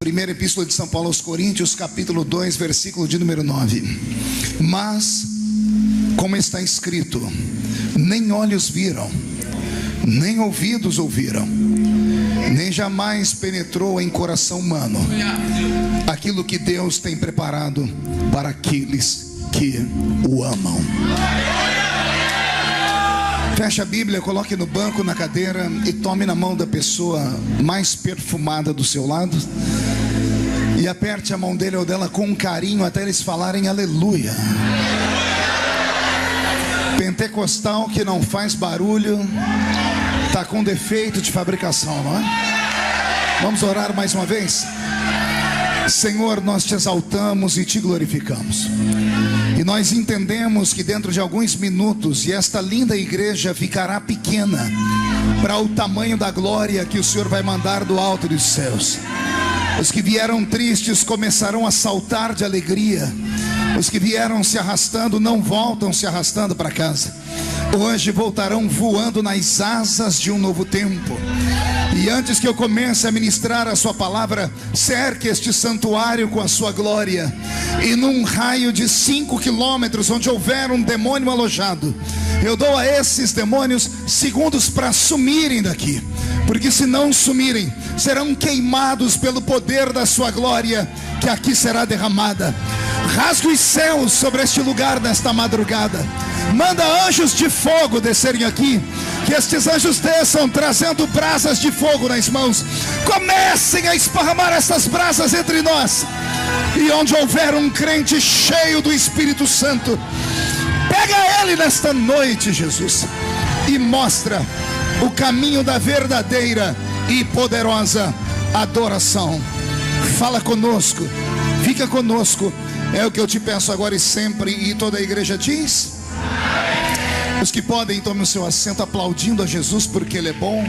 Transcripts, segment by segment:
Primeira Epístola de São Paulo aos Coríntios, capítulo 2, versículo de número 9. Mas, como está escrito, nem olhos viram, nem ouvidos ouviram, nem jamais penetrou em coração humano aquilo que Deus tem preparado para aqueles que o amam. Feche a Bíblia, coloque no banco, na cadeira e tome na mão da pessoa mais perfumada do seu lado e aperte a mão dele ou dela com carinho até eles falarem aleluia. Pentecostal que não faz barulho está com defeito de fabricação, não é? Vamos orar mais uma vez? Senhor, nós te exaltamos e te glorificamos. E nós entendemos que dentro de alguns minutos, e esta linda igreja ficará pequena para o tamanho da glória que o Senhor vai mandar do alto dos céus. Os que vieram tristes começarão a saltar de alegria. Os que vieram se arrastando não voltam se arrastando para casa. Hoje voltarão voando nas asas de um novo tempo. E antes que eu comece a ministrar a sua palavra, cerque este santuário com a sua glória. E num raio de 5 quilômetros, onde houver um demônio alojado, eu dou a esses demônios segundos para sumirem daqui. Porque se não sumirem, serão queimados pelo poder da sua glória, que aqui será derramada. Rasgue os céus sobre este lugar nesta madrugada. Manda anjos de fogo descerem aqui. Que estes anjos desçam trazendo brasas de fogo nas mãos. Comecem a esparramar essas brasas entre nós. E onde houver um crente cheio do Espírito Santo, pega ele nesta noite, Jesus, e mostra o caminho da verdadeira e poderosa adoração. Fala conosco, fica conosco. É o que eu te peço agora e sempre. E toda a igreja diz: os que podem, tomem o seu assento aplaudindo a Jesus porque Ele é bom.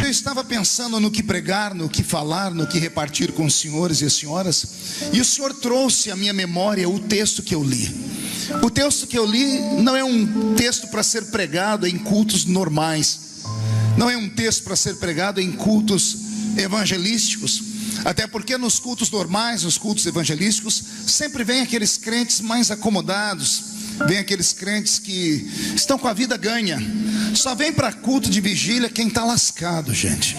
Eu estava pensando no que pregar, no que falar, no que repartir com os senhores e as senhoras, e o Senhor trouxe à minha memória o texto que eu li. O texto que eu li não é um texto para ser pregado em cultos normais, não é um texto para ser pregado em cultos evangelísticos. Até porque nos cultos normais, nos cultos evangelísticos, sempre vem aqueles crentes mais acomodados, vem aqueles crentes que estão com a vida ganha. Só vem para culto de vigília quem está lascado, gente.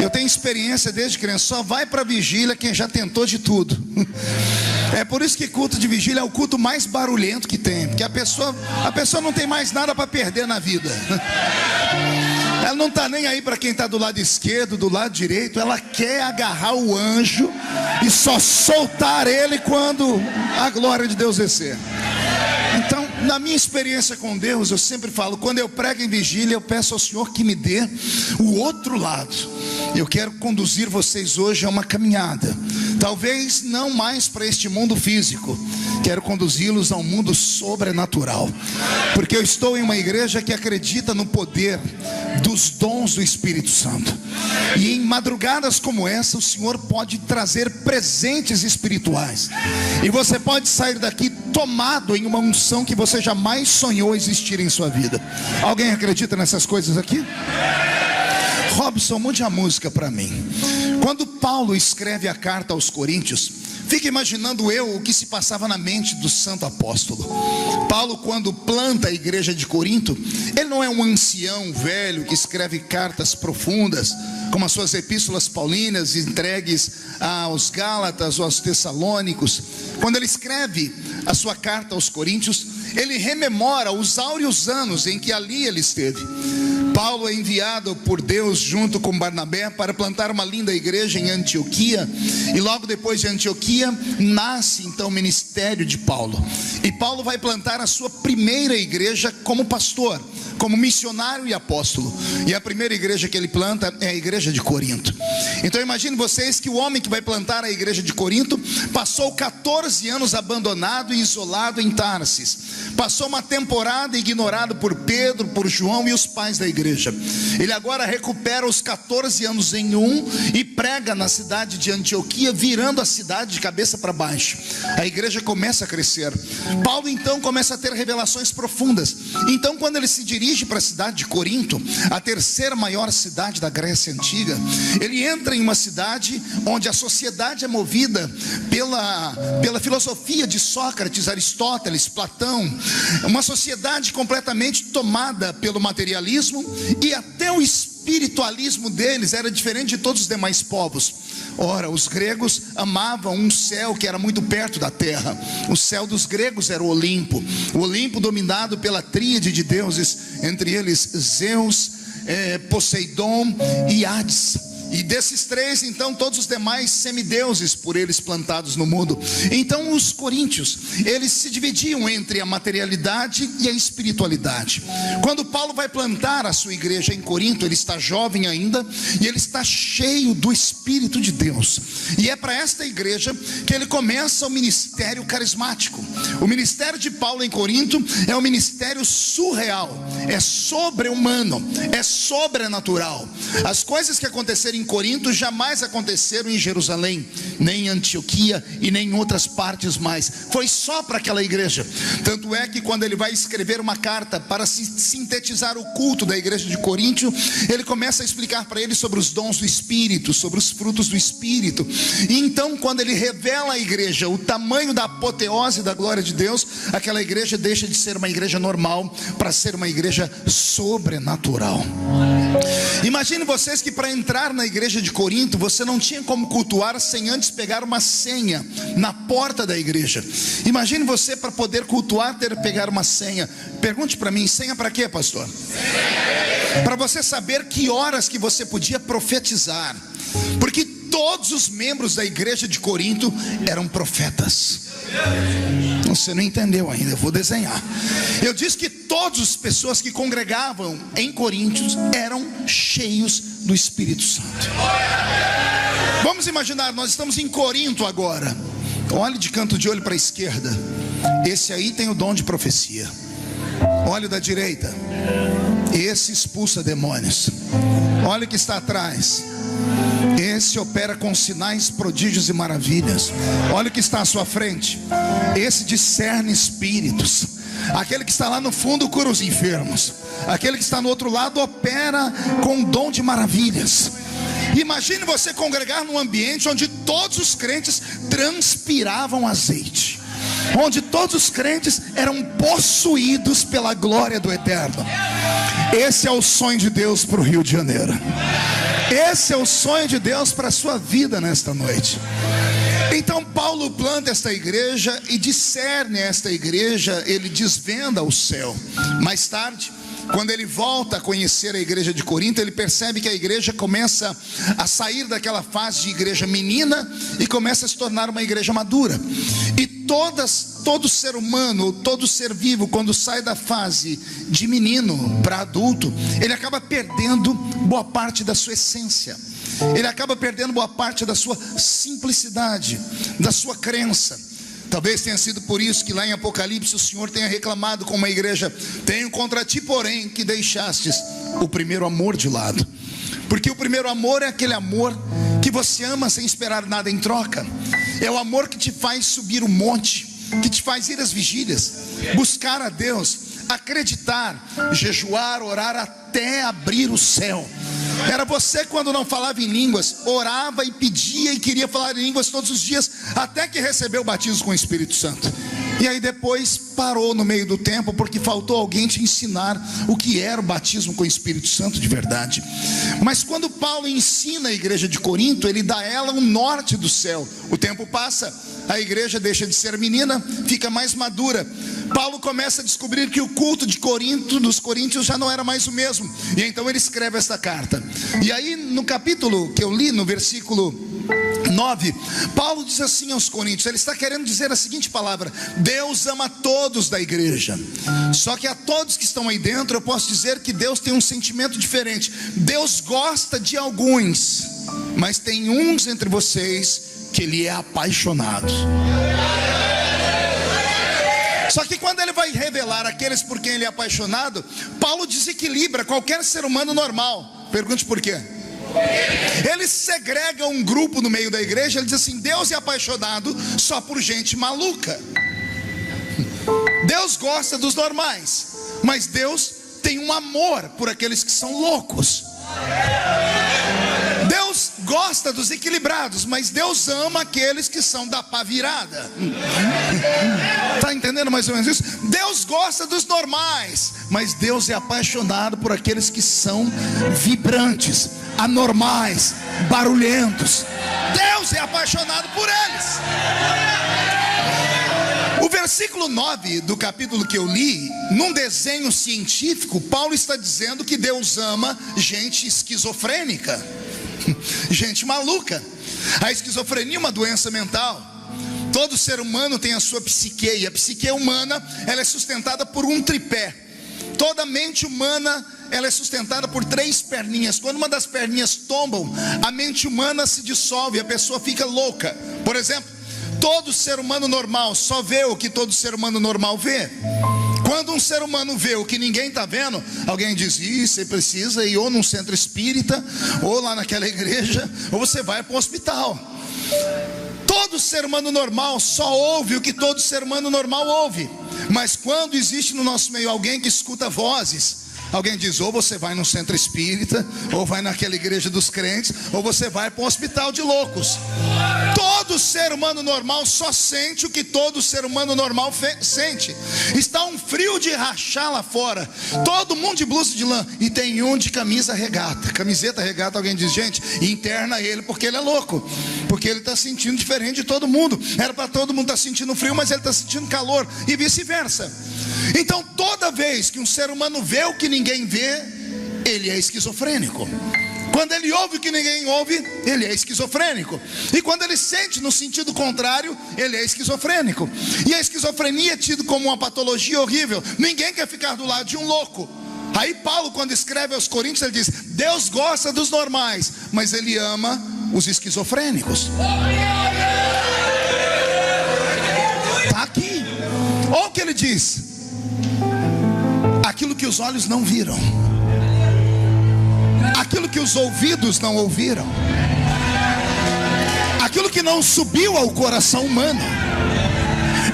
Eu tenho experiência desde criança. Só vai para vigília quem já tentou de tudo. É por isso que culto de vigília é o culto mais barulhento que tem, porque a pessoa não tem mais nada para perder na vida. Ela não está nem aí para quem está do lado esquerdo, do lado direito. Ela quer agarrar o anjo e só soltar ele quando a glória de Deus descer. Então, na minha experiência com Deus, eu sempre falo, quando eu prego em vigília, eu peço ao Senhor que me dê o outro lado. Eu quero conduzir vocês hoje a uma caminhada, talvez não mais para este mundo físico. Quero conduzi-los ao mundo sobrenatural, porque eu estou em uma igreja que acredita no poder dos dons do Espírito Santo. E em madrugadas como essa, o Senhor pode trazer presentes espirituais, e você pode sair daqui tomado em uma unção que você jamais sonhou existir em sua vida. Alguém acredita nessas coisas aqui? Robson, mude a música para mim. Quando Paulo escreve a carta aos Coríntios, fica imaginando eu o que se passava na mente do santo apóstolo. Paulo, quando planta a igreja de Corinto, ele não é um ancião velho que escreve cartas profundas, como as suas epístolas paulinas entregues aos Gálatas ou aos Tessalônicos. Quando ele escreve a sua carta aos Coríntios, ele rememora os áureos anos em que ali ele esteve. Paulo é enviado por Deus junto com Barnabé para plantar uma linda igreja em Antioquia, e logo depois de Antioquia nasce então o ministério de Paulo. E Paulo vai plantar a sua primeira igreja como pastor, como missionário e apóstolo. E a primeira igreja que ele planta é a igreja de Corinto. Então imagine vocês que o homem que vai plantar a igreja de Corinto passou 14 anos abandonado e isolado em Tarsis. Passou uma temporada ignorado por Pedro, por João e os pais da igreja. igreja. Ele agora recupera os 14 anos em e prega na cidade de Antioquia, virando a cidade de cabeça para baixo. A igreja começa a crescer. Paulo então começa a ter revelações profundas. Então, quando ele se dirige para a cidade de Corinto, a terceira maior cidade da Grécia Antiga, ele entra em uma cidade onde a sociedade é movida pela filosofia de Sócrates, Aristóteles, Platão. Uma sociedade completamente tomada pelo materialismo, e até o espiritualismo deles era diferente de todos os demais povos. Ora, os gregos amavam um céu que era muito perto da terra. O céu dos gregos era o Olimpo dominado pela tríade de deuses, entre eles Zeus, Poseidon e Hades. E desses três, então, todos os demais semideuses por eles plantados no mundo. Então os coríntios, eles se dividiam entre a materialidade e a espiritualidade. Quando Paulo vai plantar a sua igreja em Corinto, ele está jovem ainda, e ele está cheio do Espírito de Deus. E é para esta igreja que ele começa o ministério carismático. O ministério de Paulo em Corinto é um ministério surreal, é sobre-humano, é sobrenatural. As coisas que aconteceram em Corinto jamais aconteceram em Jerusalém, nem em Antioquia e nem em outras partes mais. Foi só para aquela igreja. Tanto é que quando ele vai escrever uma carta para sintetizar o culto da igreja de Corinto, ele começa a explicar para eles sobre os dons do Espírito, sobre os frutos do Espírito. E então, quando ele revela à igreja o tamanho da apoteose da glória de Deus, aquela igreja deixa de ser uma igreja normal para ser uma igreja sobrenatural. Imagine vocês que para entrar na igreja de Corinto, você não tinha como cultuar sem antes pegar uma senha na porta da igreja. Imagine você, para poder cultuar, ter que pegar uma senha. Pergunte para mim, senha para quê, pastor? Para você saber que horas que você podia profetizar. Porque todos os membros da igreja de Corinto eram profetas. Você não entendeu ainda, eu vou desenhar. Eu disse que todas as pessoas que congregavam em Coríntios eram cheios do Espírito Santo. Vamos imaginar, nós estamos em Corinto agora. Olhe de canto de olho para a esquerda. Esse aí tem o dom de profecia. Olhe da direita. Esse expulsa demônios. Olha o que está atrás. Esse opera com sinais, prodígios e maravilhas. Olha o que está à sua frente. Esse discerne espíritos. Aquele que está lá no fundo cura os enfermos. Aquele que está no outro lado opera com um dom de maravilhas. Imagine você congregar num ambiente onde todos os crentes transpiravam azeite, onde todos os crentes eram possuídos pela glória do Eterno. Esse é o sonho de Deus para o Rio de Janeiro. Esse é o sonho de Deus para a sua vida nesta noite. Então Paulo planta esta igreja e discerne esta igreja, ele desvenda o céu. Mais tarde, quando ele volta a conhecer a igreja de Corinto, ele percebe que a igreja começa a sair daquela fase de igreja menina e começa a se tornar uma igreja madura. E todo ser humano, todo ser vivo, quando sai da fase de menino para adulto, ele acaba perdendo boa parte da sua essência. Ele acaba perdendo boa parte da sua simplicidade, da sua crença. Talvez tenha sido por isso que lá em Apocalipse o Senhor tenha reclamado com uma igreja: tenho contra ti, porém, que deixastes o primeiro amor de lado. Porque o primeiro amor é aquele amor que você ama sem esperar nada em troca. É o amor que te faz subir o monte, que te faz ir às vigílias, buscar a Deus, acreditar, jejuar, orar até abrir o céu. Era você, quando não falava em línguas, orava e pedia e queria falar em línguas todos os dias, até que recebeu o batismo com o Espírito Santo. E aí depois parou no meio do tempo, porque faltou alguém te ensinar o que era o batismo com o Espírito Santo de verdade. Mas quando Paulo ensina a igreja de Corinto, ele dá a ela um norte do céu. O tempo passa, a igreja deixa de ser menina, fica mais madura. Paulo começa a descobrir que o culto de Corinto, dos coríntios, já não era mais o mesmo. E então ele escreve esta carta. E aí no capítulo que eu li, no versículo 9, Paulo diz assim aos coríntios, ele está querendo dizer a seguinte palavra: Deus ama todos da igreja. Só que a todos que estão aí dentro, eu posso dizer que Deus tem um sentimento diferente. Deus gosta de alguns, mas tem uns entre vocês que Ele é apaixonado. Só que quando ele vai revelar aqueles por quem ele é apaixonado, Paulo desequilibra qualquer ser humano normal. Pergunte por quê? Ele segrega um grupo no meio da igreja. Ele diz assim: Deus é apaixonado só por gente maluca. Deus gosta dos normais, mas Deus tem um amor por aqueles que são loucos. Deus gosta dos equilibrados, mas Deus ama aqueles que são da pá virada. Está entendendo mais ou menos isso? Deus gosta dos normais, mas Deus é apaixonado por aqueles que são vibrantes, anormais, barulhentos. Deus é apaixonado por eles. O versículo 9 do capítulo que eu li, num desenho científico, Paulo está dizendo que Deus ama gente esquizofrênica, gente maluca. A esquizofrenia é uma doença mental. Todo ser humano tem a sua psique, e a psique humana, ela é sustentada por um tripé. Toda mente humana, ela é sustentada por 3 perninhas. Quando uma das perninhas tombam, a mente humana se dissolve, a pessoa fica louca. Por exemplo, todo ser humano normal só vê o que todo ser humano normal vê. Quando um ser humano vê o que ninguém está vendo, alguém diz: você precisa ir ou num centro espírita, ou lá naquela igreja, ou você vai para o hospital. Todo ser humano normal só ouve o que todo ser humano normal ouve. Mas quando existe no nosso meio alguém que escuta vozes, alguém diz: ou você vai no centro espírita, ou vai naquela igreja dos crentes, ou você vai para um hospital de loucos. Todo ser humano normal só sente o que todo ser humano normal sente. Está um frio de rachar lá fora, todo mundo de blusa de lã, e tem um de camisa regata, camiseta regata. Alguém diz: gente, interna ele porque ele é louco, porque ele está sentindo diferente de todo mundo. Era para todo mundo estar sentindo frio, mas ele está sentindo calor, e vice-versa. Então toda vez que um ser humano vê o que ninguém vê, ele é esquizofrênico. Quando ele ouve o que ninguém ouve, ele é esquizofrênico. E quando ele sente no sentido contrário, ele é esquizofrênico. E a esquizofrenia é tida como uma patologia horrível. Ninguém quer ficar do lado de um louco. Aí Paulo, quando escreve aos Coríntios, ele diz: Deus gosta dos normais, mas ele ama os esquizofrênicos. Está aqui. Olha o que ele diz: aquilo que os olhos não viram, aquilo que os ouvidos não ouviram, aquilo que não subiu ao coração humano,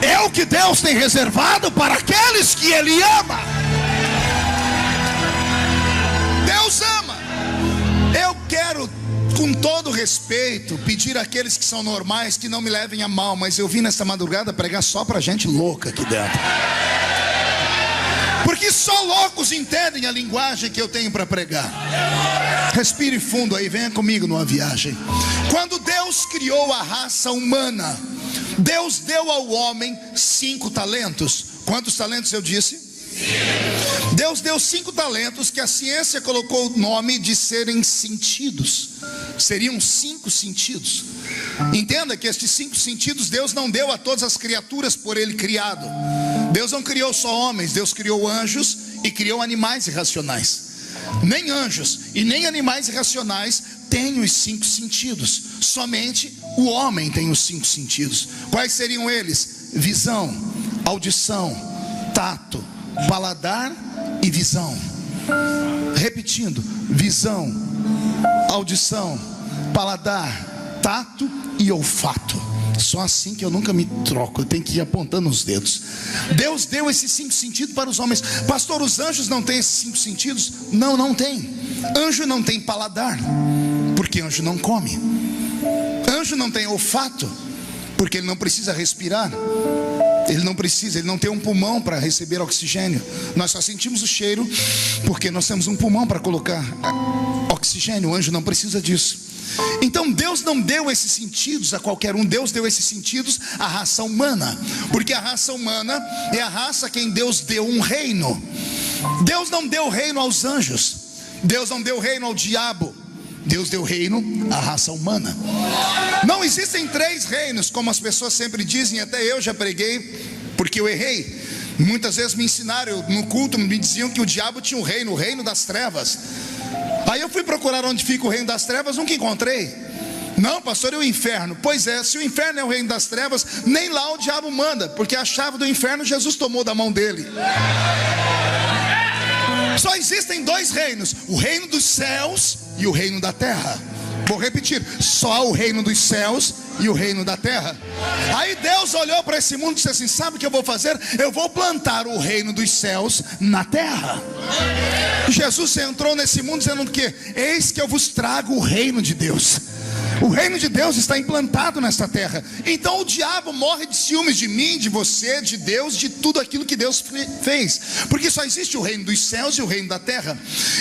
é o que Deus tem reservado para aqueles que Ele ama. Deus ama. Eu quero, com todo respeito, pedir àqueles que são normais que não me levem a mal, mas eu vim nesta madrugada pregar só para gente louca aqui dentro, porque só loucos entendem a linguagem que eu tenho para pregar. Respire fundo aí, venha comigo numa viagem. Quando Deus criou a raça humana, Deus deu ao homem 5 talentos. Quantos talentos eu disse? Deus deu 5 talentos que a ciência colocou o nome de serem sentidos. Seriam 5 sentidos. Entenda que estes 5 sentidos Deus não deu a todas as criaturas por Ele criado. Deus não criou só homens, Deus criou anjos e criou animais irracionais. Nem anjos e nem animais irracionais têm os 5 sentidos. Somente o homem tem os 5 sentidos. Quais seriam eles? Visão, audição, tato, paladar e visão. Repetindo: visão, audição, paladar, tato e olfato. Só assim que eu nunca me troco, eu tenho que ir apontando os dedos. Deus deu esses 5 sentidos para os homens. Pastor, os anjos não têm esses 5 sentidos? Não, não tem. Anjo não tem paladar, porque anjo não come. Anjo não tem olfato, porque ele não precisa respirar. Ele não precisa, ele não tem um pulmão para receber oxigênio. Nós só sentimos o cheiro porque nós temos um pulmão para colocar oxigênio. O anjo não precisa disso. Então Deus não deu esses sentidos a qualquer um. Deus deu esses sentidos à raça humana, porque a raça humana é a raça a quem Deus deu um reino. Deus não deu reino aos anjos, Deus não deu reino ao diabo, Deus deu reino à raça humana. Não existem 3 reinos, como as pessoas sempre dizem. Até eu já preguei, porque eu errei. Muitas vezes me ensinaram, no culto me diziam que o diabo tinha um reino, o reino das trevas. Aí eu fui procurar onde fica o reino das trevas, nunca encontrei. Não, pastor, e o inferno? Pois é, se o inferno é o reino das trevas, nem lá o diabo manda, porque a chave do inferno Jesus tomou da mão dele. Só existem dois reinos: o reino dos céus e o reino da terra. Vou repetir: só o reino dos céus e o reino da terra. Aí Deus olhou para esse mundo e disse assim: sabe o que eu vou fazer? Eu vou plantar o reino dos céus na terra. Jesus entrou nesse mundo dizendo o quê? Eis que eu vos trago o reino de Deus. O reino de Deus está implantado nesta terra. Então o diabo morre de ciúmes de mim, de você, de Deus, de tudo aquilo que Deus fez, porque só existe o reino dos céus e o reino da terra.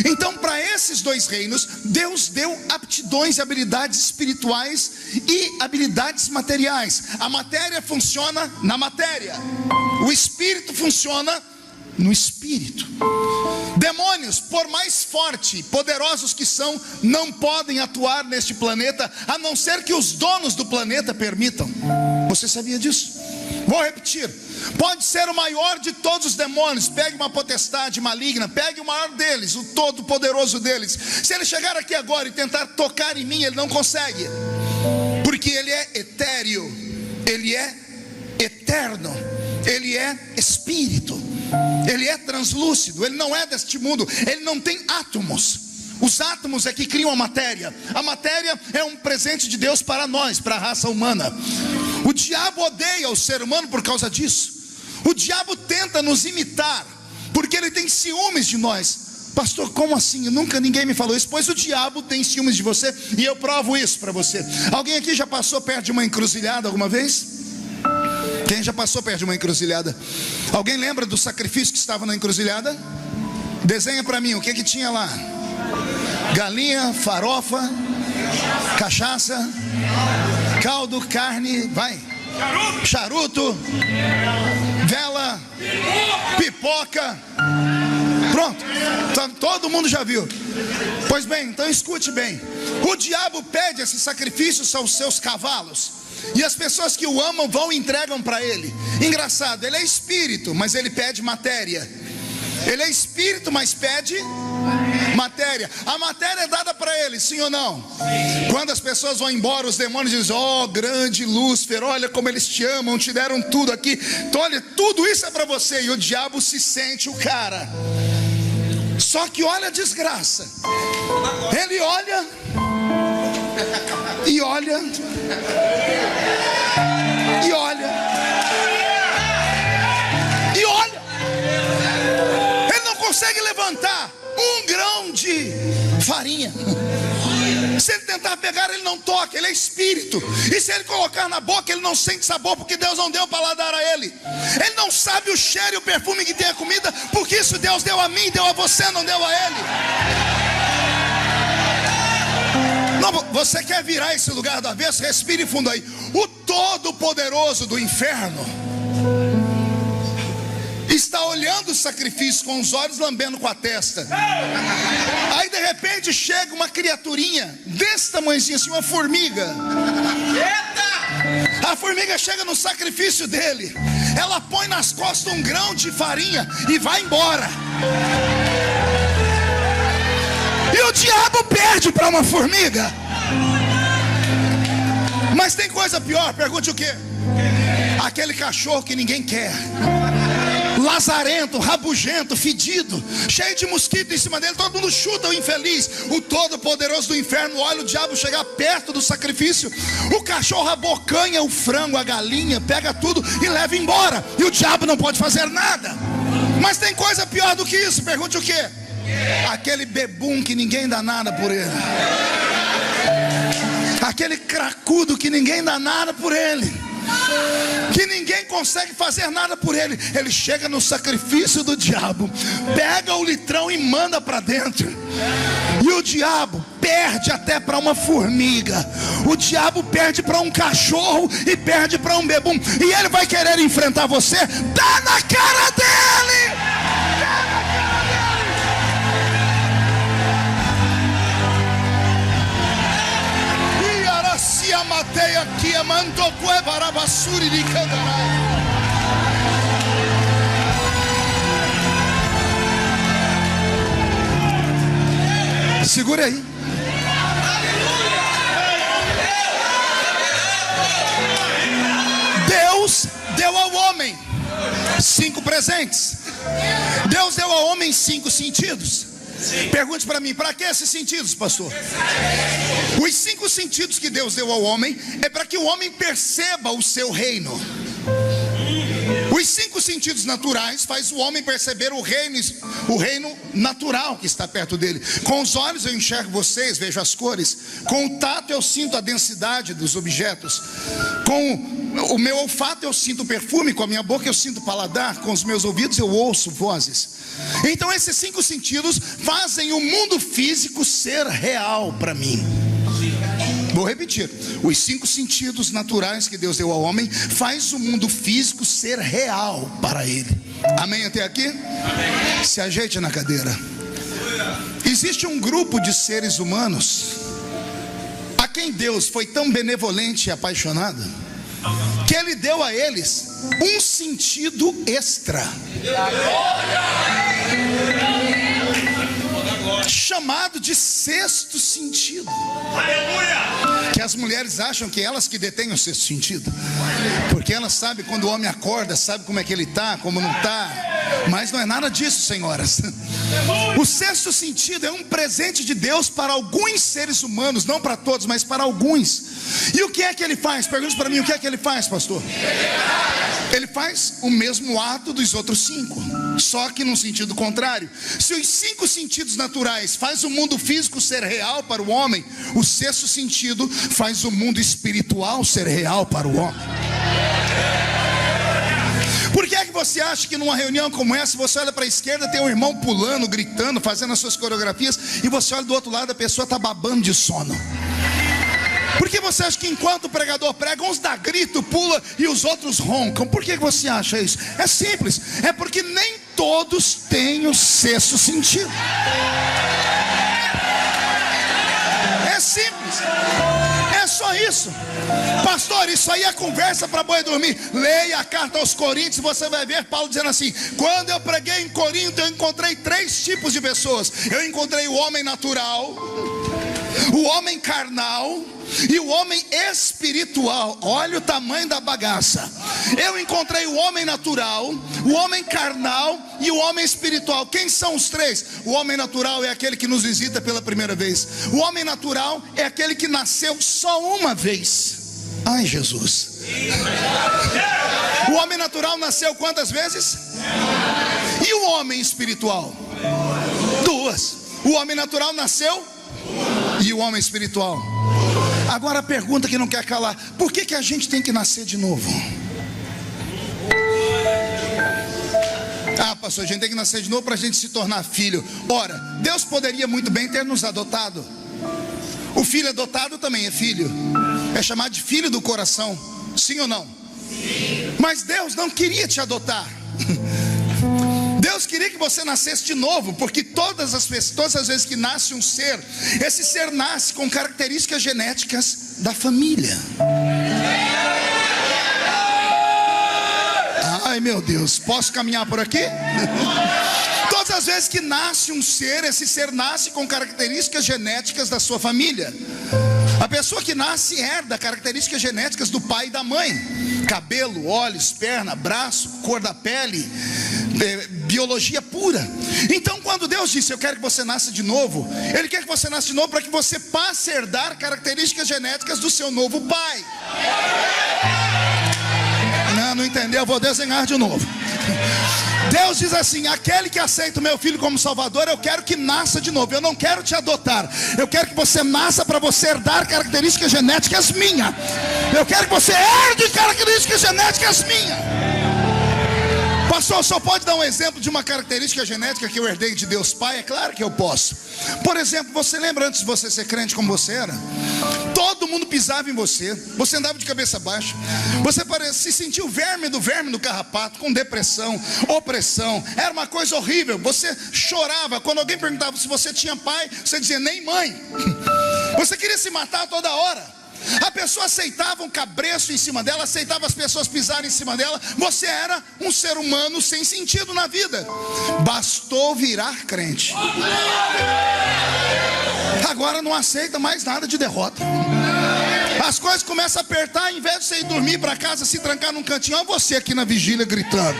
Então para esses dois reinos, Deus deu aptidões e habilidades espirituais e habilidades materiais. A matéria funciona na matéria, o espírito funciona no espírito. Demônios, por mais forte, poderosos que são, não podem atuar neste planeta, a não ser que os donos do planeta permitam. Você sabia disso? Vou repetir: pode ser o maior de todos os demônios, pegue uma potestade maligna, pegue o maior deles, o todo poderoso deles. Se ele chegar aqui agora e tentar tocar em mim, ele não consegue, porque ele é etéreo, ele é eterno, ele é espírito, ele é translúcido, ele não é deste mundo, ele não tem átomos. Os átomos é que criam a matéria. A matéria é um presente de Deus para nós, para a raça humana. O diabo odeia o ser humano por causa disso. O diabo tenta nos imitar, porque ele tem ciúmes de nós. Pastor, como assim? Ninguém me falou isso. Pois o diabo tem ciúmes de você, e eu provo isso para você. Alguém aqui já passou perto de uma encruzilhada alguma vez? Quem já passou perto de uma encruzilhada? Alguém lembra do sacrifício que estava na encruzilhada? Desenha para mim, o que tinha lá? Galinha, farofa, cachaça, caldo, carne, vai, charuto, vela, pipoca. Pronto, todo mundo já viu. Pois bem, então escute bem. O diabo pede esse sacrifício aos seus cavalos, e as pessoas que o amam vão e entregam para ele. Engraçado, ele é espírito, mas ele pede matéria. Ele é espírito, mas pede matéria. A matéria é dada para ele, sim ou não? Sim. Quando as pessoas vão embora, os demônios dizem: oh, grande Lúcifer, olha como eles te amam, te deram tudo aqui. Então olha, tudo isso é para você. E o diabo se sente o cara. Só que olha a desgraça. Ele olha e olha e olha e olha. Ele não consegue levantar um grão de farinha. Se ele tentar pegar, ele não toca, ele é espírito. E se ele colocar na boca, ele não sente sabor, porque Deus não deu paladar a ele. Ele não sabe o cheiro e o perfume que tem a comida, porque isso Deus deu a mim, deu a você, não deu a ele. Não, você quer virar esse lugar do avesso? Respire fundo aí. O Todo-Poderoso do inferno está olhando o sacrifício com os olhos, lambendo com a testa. Aí de repente chega uma criaturinha desse tamanhozinho assim, uma formiga. A formiga chega no sacrifício dele, ela põe nas costas um grão de farinha e vai embora. E o diabo perde para uma formiga. Mas tem coisa pior, pergunte o quê? Aquele cachorro que ninguém quer, lazarento, rabugento, fedido, cheio de mosquito em cima dele, todo mundo chuta o infeliz. O Todo-Poderoso do inferno olha o diabo chegar perto do sacrifício, o cachorro abocanha o frango, a galinha, pega tudo e leva embora, e o diabo não pode fazer nada. Mas tem coisa pior do que isso, pergunte o quê? Aquele bebum que ninguém dá nada por ele, aquele cracudo que ninguém dá nada por ele, que ninguém consegue fazer nada por ele. Ele chega no sacrifício do diabo, pega o litrão e manda para dentro. E o diabo perde até para uma formiga, o diabo perde para um cachorro e perde para um bebum. E ele vai querer enfrentar você? Dá na cara dele! Dá na cara dele! E Aracia Mateia aqui a Mantocue Barabassuri de Candarai. Segura aí. deu ao homem 5 presentes. Deus deu ao homem 5 sentidos. Pergunte para mim, para que esses sentidos, pastor? Os 5 sentidos que Deus deu ao homem é para que o homem perceba o seu reino. Os 5 sentidos naturais faz o homem perceber o reino natural que está perto dele. Com os olhos eu enxergo vocês, vejo as cores. Com o tato eu sinto a densidade dos objetos. Com o meu olfato eu sinto o perfume. Com a minha boca eu sinto o paladar. Com os meus ouvidos eu ouço vozes. Então esses 5 sentidos fazem o mundo físico ser real para mim. Vou repetir, os 5 sentidos naturais que Deus deu ao homem faz o mundo físico ser real para ele. Amém até aqui? Amém. Se ajeite na cadeira. Existe um grupo de seres humanos a quem Deus foi tão benevolente e apaixonado que Ele deu a eles um sentido extra, chamado de 6º sentido. Que as mulheres acham que elas que detêm o 6º sentido, porque elas sabem quando o homem acorda, sabe como é que ele está, como não está. Mas não é nada disso, senhoras. O 6º sentido é um presente de Deus para alguns seres humanos, não para todos, mas para alguns. E o que é que ele faz? Pergunte para mim, o que é que ele faz, pastor? Ele faz o mesmo ato dos outros 5, só que num sentido contrário. Se os 5 sentidos naturais faz o mundo físico ser real para o homem, o 6º sentido faz o mundo espiritual ser real para o homem. Por que é que você acha que numa reunião como essa, você olha para a esquerda, tem um irmão pulando, gritando, fazendo as suas coreografias, e você olha do outro lado, a pessoa está babando de sono? Por que você acha que enquanto o pregador prega, uns dá grito, pula e os outros roncam? Por que você acha isso? É simples, é porque nem todos têm o 6º sentido. É simples, é só isso. Pastor, isso aí é conversa para boi dormir. Leia a carta aos Coríntios, você vai ver Paulo dizendo assim: quando eu preguei em Corinto, eu encontrei 3 tipos de pessoas. Eu encontrei o homem natural, o homem carnal e o homem espiritual. Olha o tamanho da bagaça. Eu encontrei o homem natural, o homem carnal e o homem espiritual. Quem são os 3? O homem natural é aquele que nos visita pela primeira vez. O homem natural é aquele que nasceu só uma vez. Ai, Jesus. O homem natural nasceu quantas vezes? E o homem espiritual? 2. O homem natural nasceu e o homem espiritual. Agora a pergunta que não quer calar: por que a gente tem que nascer de novo? Ah, pastor, a gente tem que nascer de novo para a gente se tornar filho. Ora, Deus poderia muito bem ter nos adotado. O filho adotado também é filho, é chamado de filho do coração, sim ou não? Sim. Mas Deus não queria te adotar. Deus queria que você nascesse de novo, porque todas as vezes que nasce um ser, esse ser nasce com características genéticas da família. Ai, meu Deus, posso caminhar por aqui? Todas as vezes que nasce um ser, esse ser nasce com características genéticas da sua família. A pessoa que nasce herda características genéticas do pai e da mãe: cabelo, olhos, perna, braço, cor da pele, biologia pura. Então quando Deus disse: eu quero que você nasça de novo, Ele quer que você nasça de novo para que você passe a herdar características genéticas do seu novo pai. Não entendeu? Eu vou desenhar de novo. Deus diz assim: aquele que aceita o meu filho como salvador, eu quero que nasça de novo. Eu não quero te adotar, eu quero que você nasça para você herdar características genéticas minhas. Eu quero que você herde características genéticas minhas. Pastor, só pode dar um exemplo de uma característica genética que eu herdei de Deus Pai? É claro que eu posso. Por exemplo, você lembra antes de você ser crente como você era? Todo mundo pisava em você, você andava de cabeça baixa, você se sentia o verme do carrapato, com depressão, opressão, era uma coisa horrível. Você chorava, quando alguém perguntava se você tinha pai, você dizia nem mãe. Você queria se matar a toda hora. A pessoa aceitava um cabresto em cima dela, aceitava as pessoas pisarem em cima dela. Você era um ser humano sem sentido na vida. Bastou virar crente, agora não aceita mais nada de derrota. As coisas começam a apertar, ao invés de você ir dormir para casa, se trancar num cantinho, olha você aqui na vigília gritando.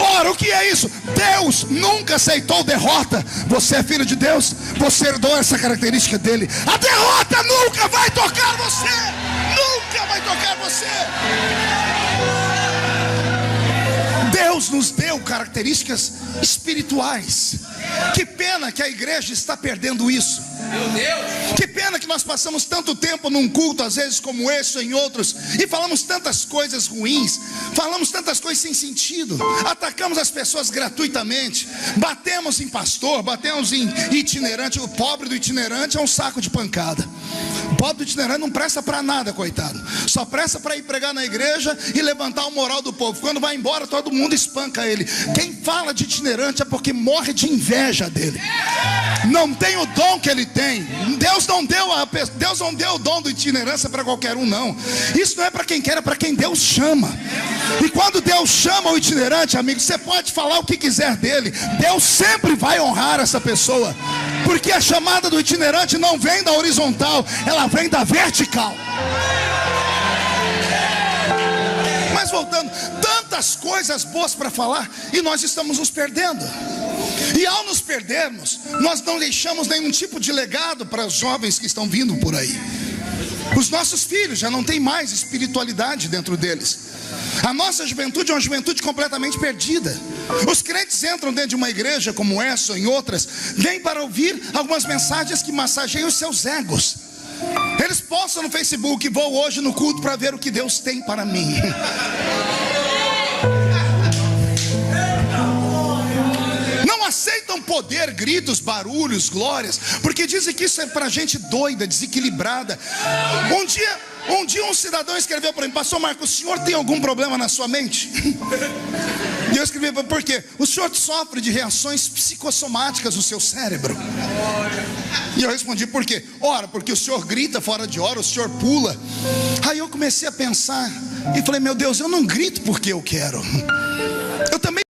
Ora, o que é isso? Deus nunca aceitou derrota. Você é filho de Deus, você herdou essa característica dele. A derrota nunca vai tocar você. Nunca vai tocar você. Deus nos deu características espirituais. Que pena que a igreja está perdendo isso. Meu Deus. Que pena que nós passamos tanto tempo num culto, às vezes como esse ou em outros, e falamos tantas coisas ruins, falamos tantas coisas sem sentido, atacamos as pessoas gratuitamente, batemos em pastor, batemos em itinerante. O pobre do itinerante é um saco de pancada. O pobre do itinerante não presta para nada, coitado. Só presta para ir pregar na igreja e levantar o moral do povo. Quando vai embora, todo mundo espanca ele. Quem fala de itinerante é porque morre de inveja dele. Não tem o dom que ele tem. Deus não deu o dom da itinerância para qualquer um, não. Isso não é para quem quer, é para quem Deus chama. E quando Deus chama o itinerante, amigo, você pode falar o que quiser dele, Deus sempre vai honrar essa pessoa. Porque a chamada do itinerante não vem da horizontal, ela vem da vertical. Mas voltando, tantas coisas boas para falar, e nós estamos nos perdendo. E ao nos perdermos, nós não deixamos nenhum tipo de legado para os jovens que estão vindo por aí. Os nossos filhos já não tem mais espiritualidade dentro deles. A nossa juventude é uma juventude completamente perdida. Os crentes entram dentro de uma igreja como essa ou em outras, vêm para ouvir algumas mensagens que massageiam os seus egos. Eles postam no Facebook: vou hoje no culto para ver o que Deus tem para mim. Não aceitam poder, gritos, barulhos, glórias, porque dizem que isso é para gente doida, desequilibrada. Um dia um cidadão escreveu para mim: pastor Marcos, o senhor tem algum problema na sua mente? E eu escrevi: por quê? O senhor sofre de reações psicossomáticas no seu cérebro. E eu respondi: por quê? Ora, porque o senhor grita fora de hora, o senhor pula. Aí eu comecei a pensar e falei: meu Deus, eu não grito porque eu quero. Eu também.